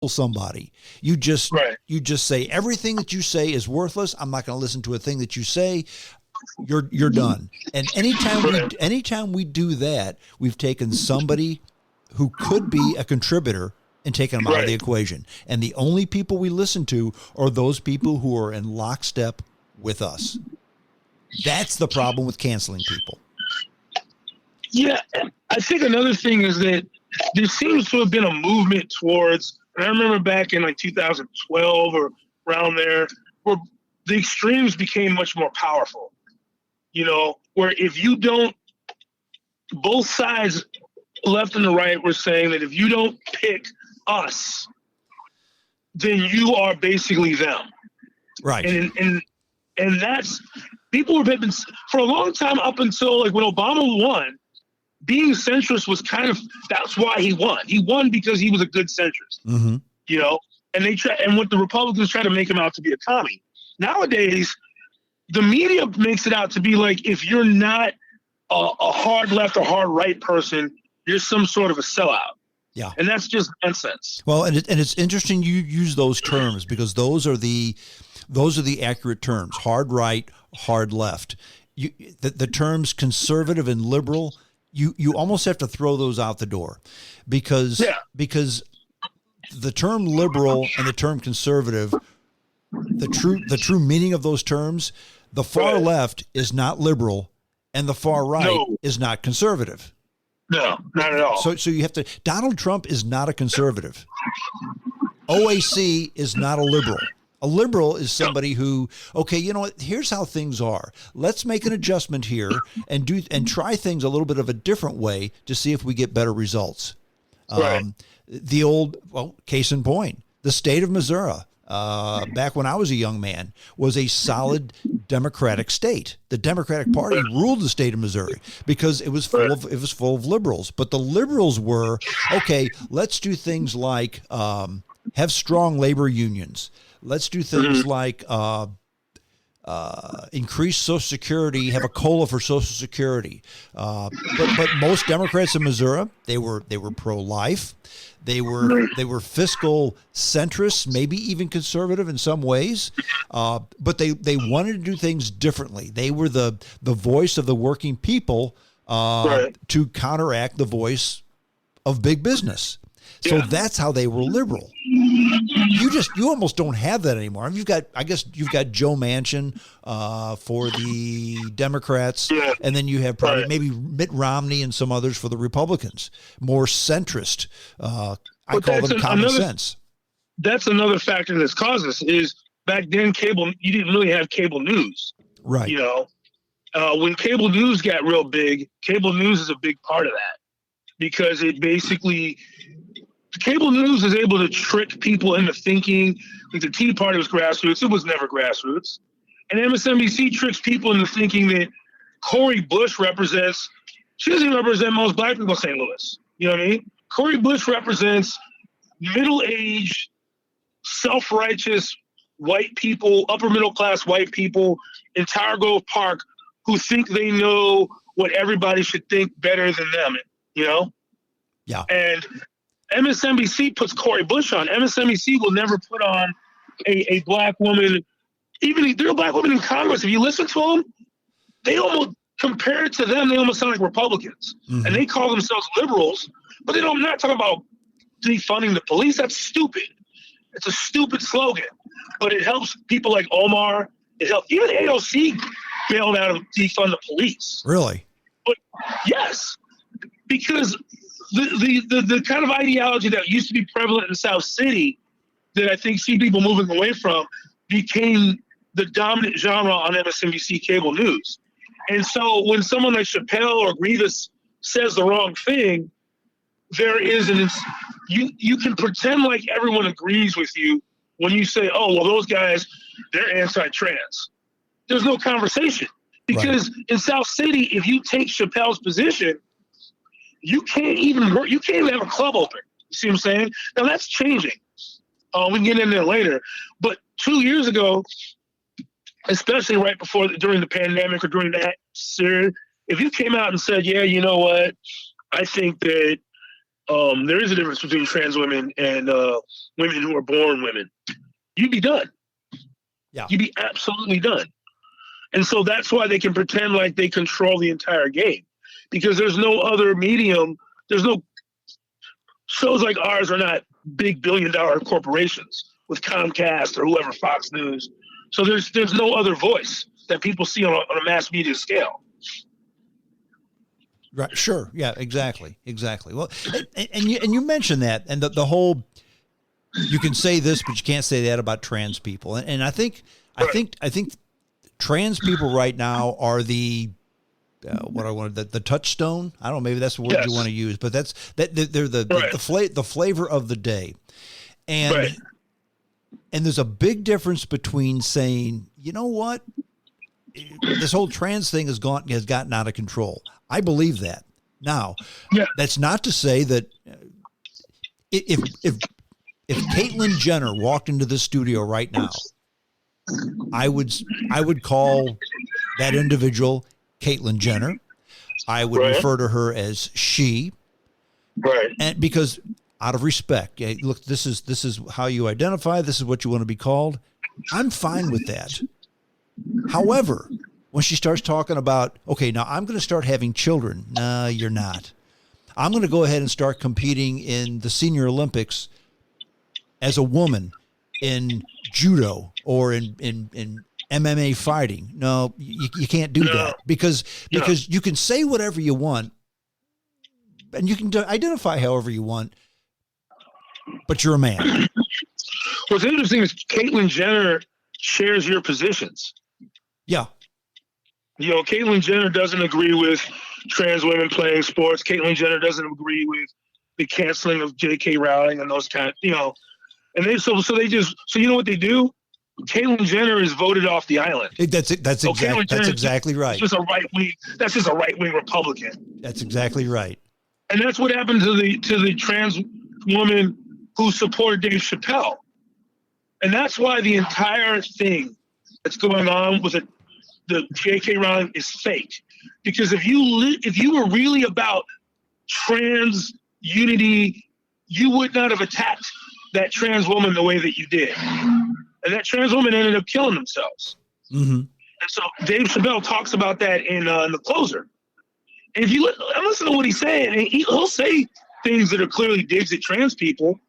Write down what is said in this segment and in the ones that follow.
somebody. You just Right. you just say everything that you say is worthless. I'm not going to listen to a thing that you say. You're done. And anytime we do that, we've taken somebody who could be a contributor and taken them out of the Right. equation. And the only people we listen to are those people who are in lockstep with us. That's the problem with canceling people. Yeah, I think another thing is that there seems to have been a movement towards, and I remember back in like 2012 or around there, where the extremes became much more powerful. You know, where if you don't, both sides, left and the right, were saying that if you don't pick us, then you are basically them. Right. And that's, people have been, for a long time, up until like when Obama won, being centrist was kind of, that's why he won. He won because he was a good centrist, Mm-hmm. you know, and what the Republicans try to make him out to be a commie. Nowadays, the media makes it out to be like, if you're not a hard left or hard right person, you're some sort of a sellout. Yeah. And that's just nonsense. Well, and it's interesting you use those terms because those are the accurate terms: hard right, hard left. The terms conservative and liberal, you almost have to throw those out the door, because the term liberal and the term conservative, the true meaning of those terms, the far left is not liberal and the far right is not conservative. No, not at all. So you have to, Donald Trump is not a conservative. OAC is not a liberal. A liberal is somebody who, okay, you know what, here's how things are. Let's make an adjustment here and try things a little bit of a different way to see if we get better results. Right. The old, case in point, the state of Missouri, back when I was a young man, was a solid Democratic state. The Democratic Party ruled the state of Missouri because it was full of liberals. But the liberals were, okay, let's do things like have strong labor unions. Let's do things like increase Social Security, have a COLA for Social Security. But most Democrats in Missouri, they were pro-life. They were fiscal centrists, maybe even conservative in some ways, but they wanted to do things differently. They were the voice of the working people to counteract the voice of big business. So that's how they were liberal. You almost don't have that anymore. You've got Joe Manchin for the Democrats, and then you have probably maybe Mitt Romney and some others for the Republicans, more centrist. I call them common sense. That's another factor that's caused this. Is back then you didn't really have cable news, right? You know, when cable news got real big, cable news is a big part of that because it basically. Cable news is able to trick people into thinking that the Tea Party was grassroots. It was never grassroots. And MSNBC tricks people into thinking that Cori Bush she doesn't represent most black people in St. Louis. You know what I mean? Cori Bush represents middle-aged, self-righteous white people, upper-middle-class white people in Tower Grove Park who think they know what everybody should think better than them, you know? Yeah. And MSNBC puts Cori Bush on. MSNBC will never put on a black woman. Even there are black women in Congress. If you listen to them, they almost, compared to them, they almost sound like Republicans. Mm-hmm. And they call themselves liberals, but I'm not talking about defunding the police. That's stupid. It's a stupid slogan, but it helps people like Omar. It helps. Even AOC bailed out of defund the police. Really? But yes, because the kind of ideology that used to be prevalent in South City that I think see people moving away from became the dominant genre on MSNBC cable news. And so when someone like Chappelle or Grievous says the wrong thing, there is you can pretend like everyone agrees with you when you say, oh, well, those guys, they're anti-trans. There's no conversation. Because in South City, if you take Chappelle's position, you can't even have a club open. You see what I'm saying? Now that's changing. We can get in there later. But 2 years ago, especially during the pandemic or during that series, if you came out and said, yeah, you know what, I think that there is a difference between trans women and women who are born women. You'd be done. Yeah. You'd be absolutely done. And so that's why they can pretend like they control the entire game, because there's no other medium. There's no shows like ours are not big billion-dollar corporations with Comcast or whoever, Fox News. So there's no other voice that people see on a mass media scale. Right. Sure. Yeah, exactly. Well, and you mentioned that, and the whole, you can say this, but you can't say that about trans people. And I think trans people right now are the touchstone. I don't know, maybe that's the word you want to use, but they're the flavor of the day. And and there's a big difference between saying, you know what, this whole trans thing has gotten out of control. I believe that. Now, that's not to say that if Caitlyn Jenner walked into this studio right now, I would call that individual Caitlyn Jenner. I would refer to her as she. Right. And because out of respect, look, this is how you identify, this is what you want to be called. I'm fine with that. However, when she starts talking about, okay, now I'm going to start having children. No, you're not. I'm going to go ahead and start competing in the Senior Olympics as a woman in judo or in MMA fighting. No, you can't do that because you can say whatever you want and you can identify however you want, but you're a man. What's interesting is Caitlyn Jenner shares your positions. Yeah. You know, Caitlyn Jenner doesn't agree with trans women playing sports. Caitlyn Jenner doesn't agree with the canceling of J.K. Rowling and those kind, you know. And you know what they do? Caitlyn Jenner is voted off the island. That's exactly right. That's just a right wing Republican. That's exactly right. And that's what happened to the trans woman who supported Dave Chappelle. And that's why the entire thing that's going on with the J.K. Rowling is fake. Because if you were really about trans unity, you would not have attacked that trans woman the way that you did. And that trans woman ended up killing themselves. Mm-hmm. And so Dave Chappelle talks about that in The Closer. And if you listen to what he's saying, and he'll say things that are clearly digs at trans people,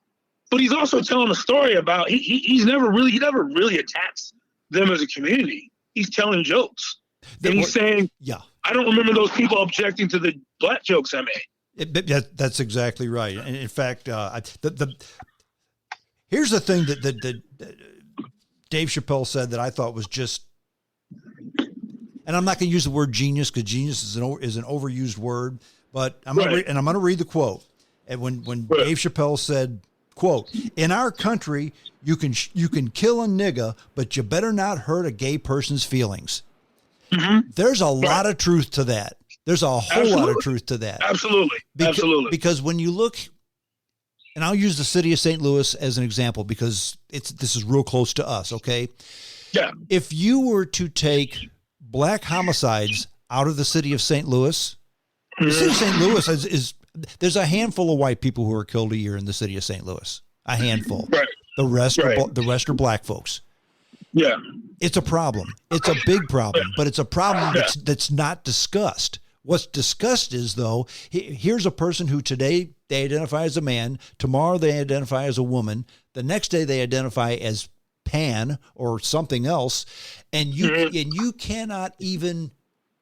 but he's also telling a story about he never really attacks them as a community. He's telling jokes. And he's saying, I don't remember those people objecting to the black jokes I made. That's exactly right. And in fact, here's the thing that Dave Chappelle said that I thought was just, and I'm not going to use the word genius because genius is an overused word, but I'm going to read the quote. And when Dave Chappelle said, quote, "In our country, you can kill a nigga, but you better not hurt a gay person's feelings." Mm-hmm. There's a lot of truth to that. There's a whole lot of truth to that. Absolutely. Because when you look, and I'll use the city of St. Louis as an example because this is real close to us, okay? Yeah. If you were to take black homicides out of the city of St. Louis, the city of St. Louis is there's a handful of white people who are killed a year in the city of St. Louis. A handful. Right. The rest are black folks. Yeah. It's a problem. It's a big problem, but it's a problem that's not discussed. What's discussed is, though, here's a person who today they identify as a man, tomorrow they identify as a woman, the next day they identify as pan or something else, and you cannot even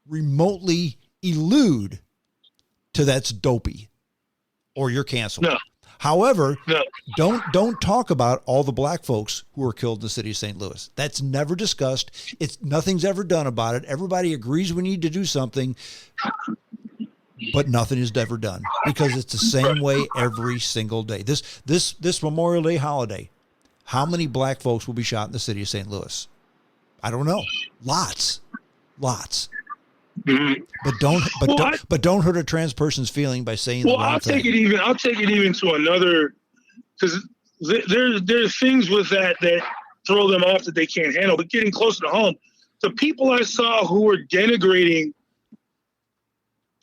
remotely allude to that's dopey or you're canceled. No. However, don't talk about all the black folks who were killed in the city of St. Louis. That's never discussed. Nothing's ever done about it. Everybody agrees we need to do something, but nothing is ever done because it's the same way every single day. This Memorial Day holiday, how many black folks will be shot in the city of St. Louis? I don't know. Lots. Mm-hmm. But don't hurt a trans person's feeling by saying the wrong thing. I'll take it even to another, because there's things with that throw them off that they can't handle. But getting closer to home, the people I saw who were denigrating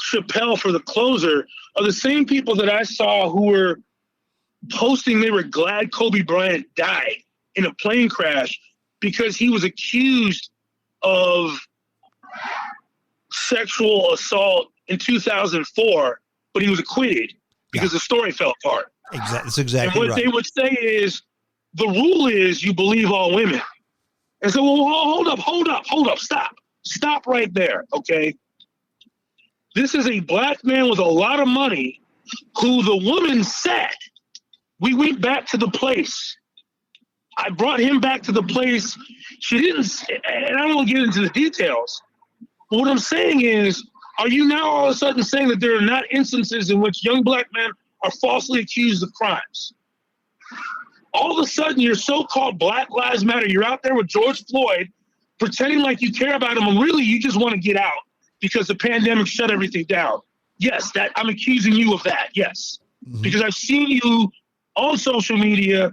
Chappelle for the closer are the same people that I saw who were posting they were glad Kobe Bryant died in a plane crash because he was accused of sexual assault in 2004, but he was acquitted because the story fell apart. Exactly. That's exactly and what right. they would say is, the rule is you believe all women. And so, well, hold up, stop right there, okay? This is a black man with a lot of money who the woman said, we went back to the place. I brought him back to the place. She didn't, and I don't want to get into the details, but what I'm saying is, are you now all of a sudden saying that there are not instances in which young black men are falsely accused of crimes? All of a sudden, your so-called Black Lives Matter, you're out there with George Floyd, pretending like you care about him, and really you just want to get out because the pandemic shut everything down. Yes, that I'm accusing you of that, yes. Mm-hmm. Because I've seen you on social media.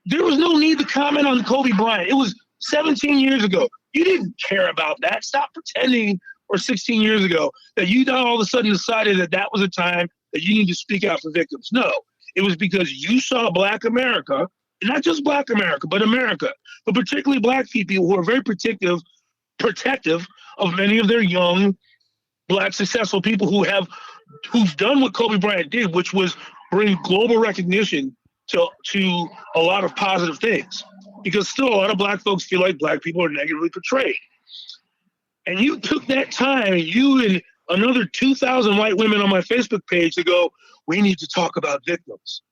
There was no need to comment on Kobe Bryant. It was 17 years ago. You didn't care about that. Stop pretending, or 16 years ago, that you now all of a sudden decided that that was a time that you need to speak out for victims. No, it was because you saw Black America, and not just Black America, but America, but particularly Black people who are very protective of many of their young Black successful people who've done what Kobe Bryant did, which was bring global recognition to a lot of positive things. Because still a lot of Black folks feel like Black people are negatively portrayed. And you took that time, and you and another 2,000 white women on my Facebook page to go, we need to talk about victims.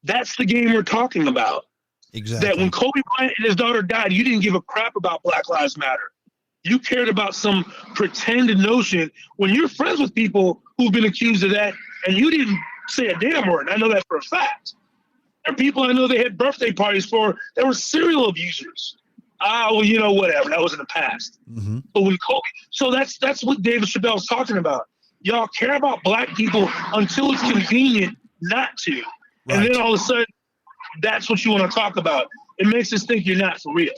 That's the game we're talking about. Exactly. That when Kobe Bryant and his daughter died, you didn't give a crap about Black Lives Matter. You cared about some pretended notion when you're friends with people who've been accused of that, and you didn't say a damn word. I know that for a fact. There are people I know they had birthday parties for that were serial abusers. Well, you know, whatever. That was in the past. Mm-hmm. But when Kobe, so that's what David Chappelle's talking about. Y'all care about Black people until it's convenient not to. Right. And then all of a sudden, that's what you want to talk about. It makes us think you're not for real.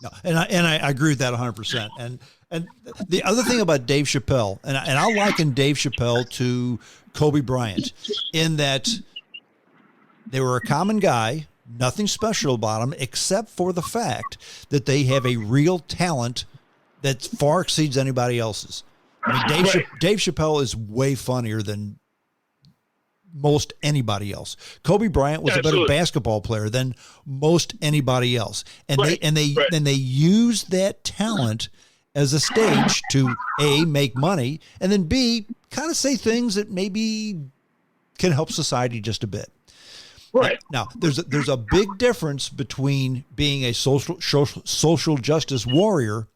No, and I agree with that 100%. And the other thing about Dave Chappelle, and I'll liken Dave Chappelle to Kobe Bryant in that they were a common guy, nothing special about them, except for the fact that they have a real talent that far exceeds anybody else's. I mean, Dave Chappelle is way funnier than most anybody else. Kobe Bryant was a better basketball player than most anybody else, and they use that talent as a stage to A, make money, and then B, kind of say things that maybe can help society just a bit. Right. Now, there's a big difference between being a social justice warrior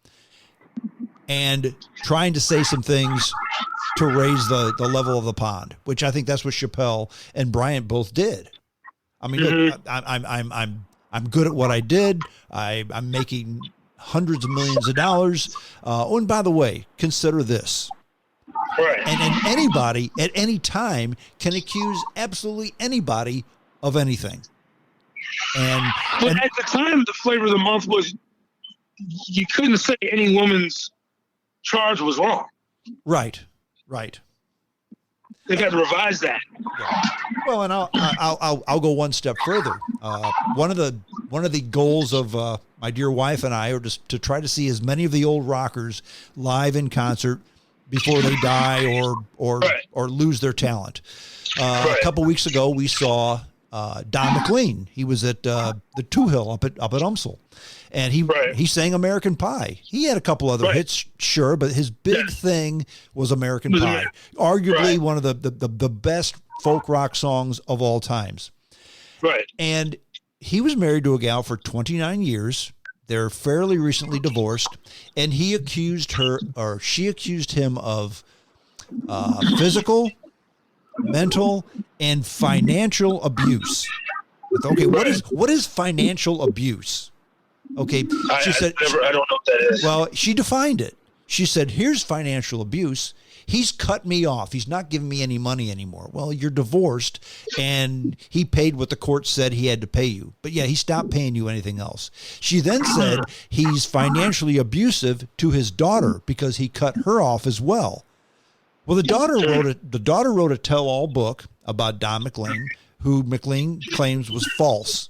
and trying to say some things to raise the level of the pond, which I think that's what Chappelle and Bryant both did. I mean, look, I'm good at what I did. I'm making hundreds of millions of dollars. And by the way, consider this. Right. And anybody at any time can accuse absolutely anybody of anything. But at the time, the flavor of the month was you couldn't say any woman's charge was wrong. Right. They got to revise that. Yeah. Well, and I'll go one step further. One of the goals of my dear wife and I are just to try to see as many of the old rockers live in concert before they die or lose their talent. A couple weeks ago, we saw Don McLean. He was at the Two Hill up at UMSL, and he sang American Pie. He had a couple other hits, sure, but his big thing was American Pie, arguably one of the best folk rock songs of all times. Right. And he was married to a gal for 29 years. They're fairly recently divorced, and he accused her, or she accused him of physical, mental, and financial abuse. Okay, what is financial abuse? Okay, she said, I don't know what that is. Well, she defined it. She said, here's financial abuse. He's cut me off. He's not giving me any money anymore. Well, you're divorced, and he paid what the court said he had to pay you. But yeah, he stopped paying you anything else. She then said he's financially abusive to his daughter because he cut her off as well. Well, the daughter wrote a tell-all book about Don McLean, who McLean claims was false.